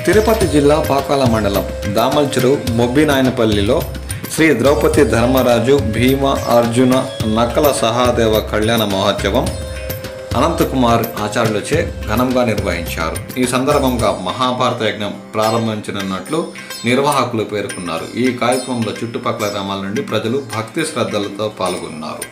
తిరుపతి జిల్లా పాకాల మండలం దామల్చెరు మొబ్బినాయనపల్లిలో శ్రీ ద్రౌపది ధర్మరాజు భీమ అర్జున నక్కల సహాదేవ కళ్యాణ మహోత్సవం అనంతకుమార్ ఆచార్యులచే ఘనంగా నిర్వహించారు. ఈ సందర్భంగా మహాభారత యజ్ఞం ప్రారంభించనున్నట్లు నిర్వాహకులు పేర్కొన్నారు. ఈ కార్యక్రమంలో చుట్టుపక్కల గ్రామాల నుండి ప్రజలు భక్తి శ్రద్ధలతో పాల్గొన్నారు.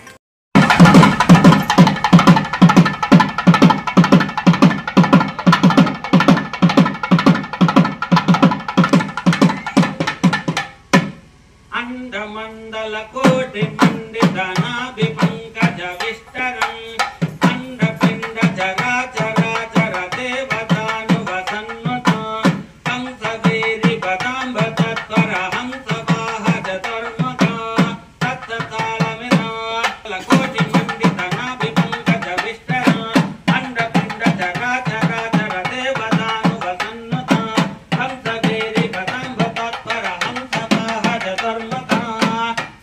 మండల కోటి మండిత నాభి పంకజ విష్టరం అండపిండ చరాచరాచర దేవతానుగ సన్నుత హంస వీరి పదాంబ తత్వర హంస వాహజ ధర్మత తత్తతాళమిన కోటి మండిత నాభి పంకజ విష్టరం అండపిండ చరాచరాచర దేవతానుగ సన్నుత హంస వీరి పదాంబ తత్వర హంస వాహజ ధర్మత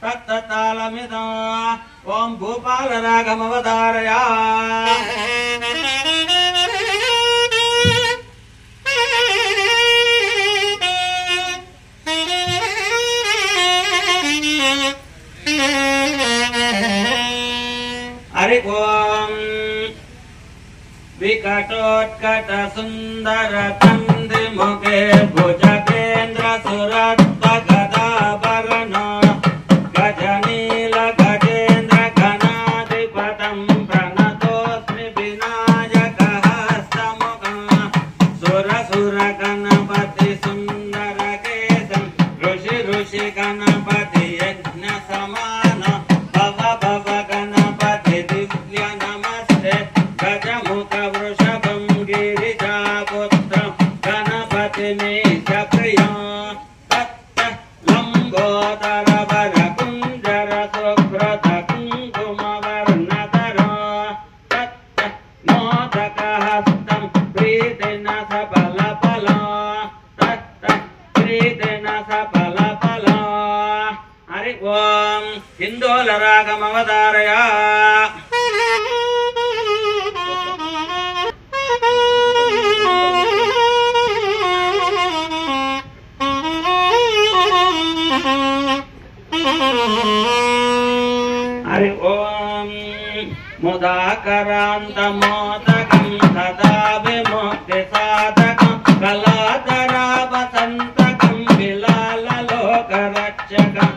తత్తతాళమిద ఓం భూపాల రాగమవతారయ. హరి ఓం వికటోత్కట సుందర తంది ముఖే భుజగేంద్ర సురత్వ గదాభరణ గజనీల గజేంద్ర గణాధిపతం ప్రణతోస్మి వినాయక హస్తముఖ సుర గణపతి సుందర కేశం ఋషి ఋషి గణపతి యజ్ఞ సమాన భవ గణపతి దివ్య నమస్తే గజముఖ వృషభం గిరిజాపుత్రం గణపతి మే ప్రియ తత్త లంబోదర వర కుంజర సుభ్రత కుంకుమ వర్ణధర తత్త మోదక హస్తం ప్రీతిన సఫల ఫల తత్త ప్రీతిన సఫల ఫల. హరి ఓం హిందోల రాగమవతారయ. హరి ఓం ముదాకరాంత మోదకం సదా విముక్తి సాధకం కళాధరా వసంతకం విలాల లోక రక్షకం